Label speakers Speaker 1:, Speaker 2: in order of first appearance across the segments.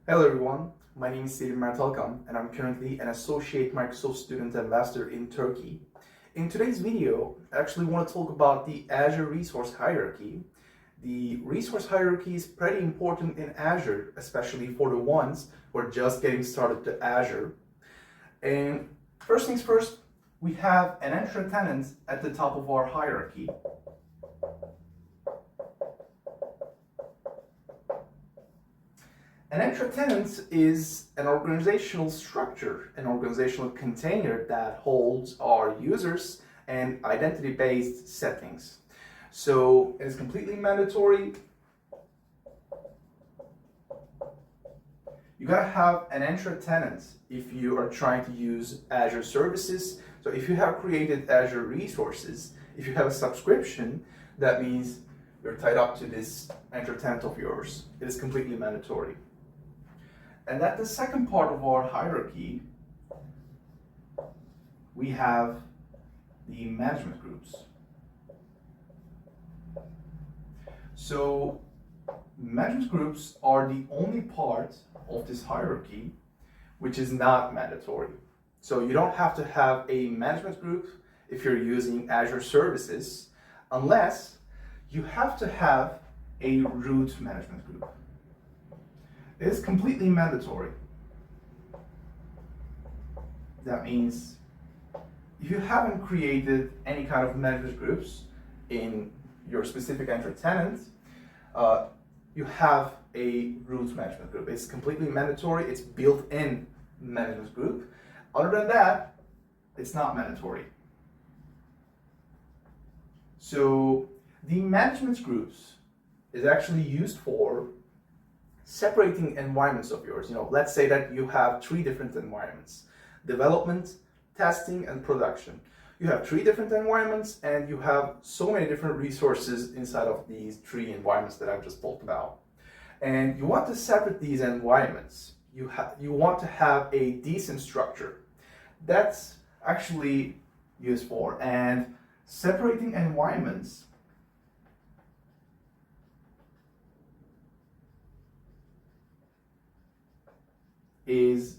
Speaker 1: Hello everyone, my name is Selim Mertalkan and I'm currently an Associate Microsoft Student Ambassador in Turkey. In today's video, I actually want to talk about the Azure Resource Hierarchy. The resource hierarchy is pretty important in Azure, especially for the ones who are just getting started to Azure. And first things first, we have an Entra tenant at the top of our hierarchy. An Entra tenant is an organizational structure, an organizational container that holds our users and identity-based settings. So it is completely mandatory. You gotta have an Entra tenant if you are trying to use Azure services. So if you have created Azure resources, if you have a subscription, that means you're tied up to this Entra tenant of yours. It is completely mandatory. And at the second part of our hierarchy, we have the management groups. So management groups are the only part of this hierarchy which is not mandatory. So you don't have to have a management group if you're using Azure services, unless you have to have a root management group. It is completely mandatory. That means if you haven't created any kind of management groups in your specific Entra tenant, you have a root management group. It's completely mandatory. It's built-in management group. Other than that, it's not mandatory. So the management groups is actually used for separating environments of yours. Let's say that you have 3 different environments: development, testing, and production. You have 3 different environments and you have so many different resources inside of these 3 environments that I've just talked about. And you want to separate these environments. You want to have a decent structure. That's actually used for. And separating environments is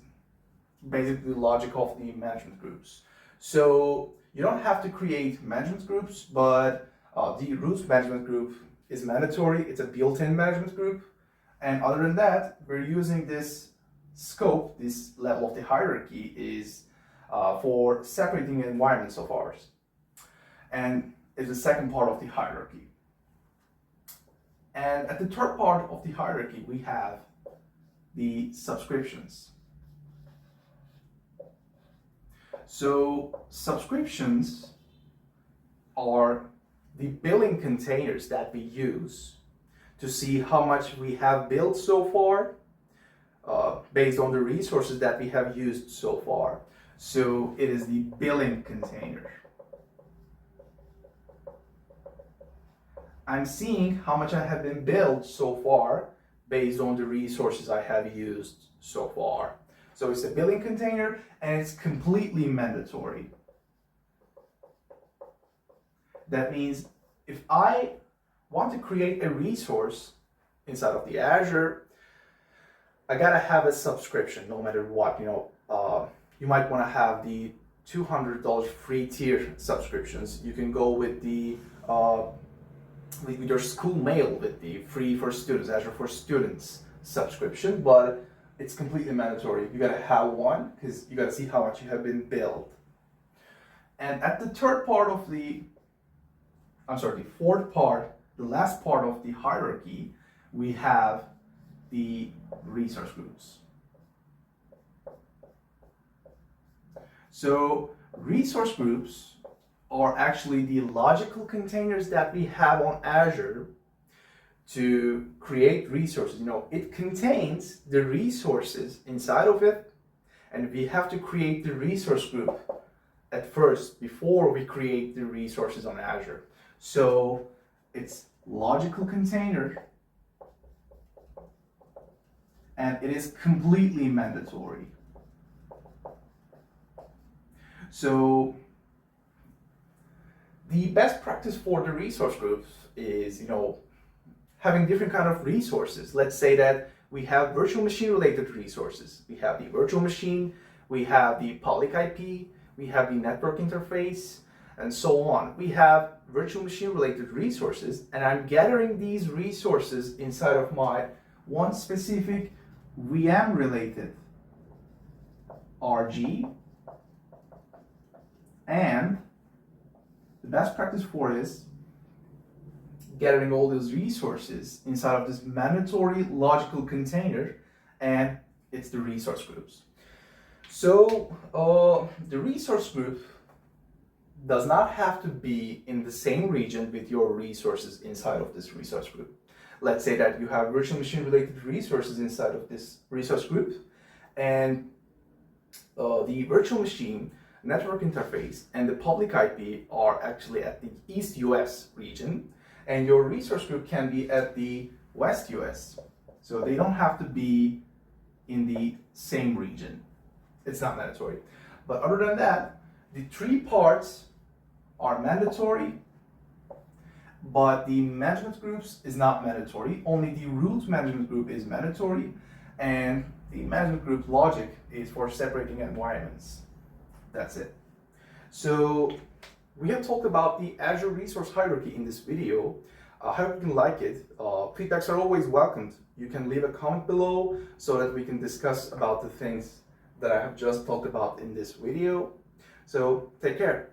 Speaker 1: basically the logic of the management groups. So you don't have to create management groups, but the root management group is mandatory. It's a built-in management group. And other than that, we're using this scope, this level of the hierarchy is for separating environments of ours. And it's the second part of the hierarchy. And at the third part of the hierarchy, we have the subscriptions. So subscriptions are the billing containers that we use to see how much we have billed so far based on the resources that we have used so far. So it is the billing container. I'm seeing how much I have been billed so far based on the resources I have used so far. So it's a billing container and it's completely mandatory. That means if I want to create a resource inside of the Azure, I gotta have a subscription no matter what. You might want to have the $200 free tier subscriptions. You can go with the with your school mail with the free for students, Azure for Students subscription, but it's completely mandatory. You gotta have one because you gotta see how much you have been billed. And at the fourth part, the last part of the hierarchy, we have the resource groups. So resource groups are actually the logical containers that we have on Azure to create resources. It contains the resources inside of it, and we have to create the resource group at first before we create the resources on Azure. So it's logical container, and it is completely mandatory. So the best practice for the resource groups is, having different kind of resources. Let's say that we have virtual machine related resources. We have the virtual machine, we have the public IP, we have the network interface, and so on. We have virtual machine related resources, and I'm gathering these resources inside of my one specific VM related RG. And the best practice for is gathering all those resources inside of this mandatory logical container, and it's the resource groups. So the resource group does not have to be in the same region with your resources inside of this resource group. Let's say that you have virtual machine related resources inside of this resource group, and the virtual machine, network interface, and the public IP are actually at the East US region, and your resource group can be at the West US. So they don't have to be in the same region. It's not mandatory. But other than that, the three parts are mandatory, but the management groups is not mandatory. Only the root management group is mandatory, and the management group logic is for separating environments. That's it. So we have talked about the Azure Resource Hierarchy in this video. I hope you like it. Feedbacks are always welcomed. You can leave a comment below so that we can discuss about the things that I have just talked about in this video. So take care.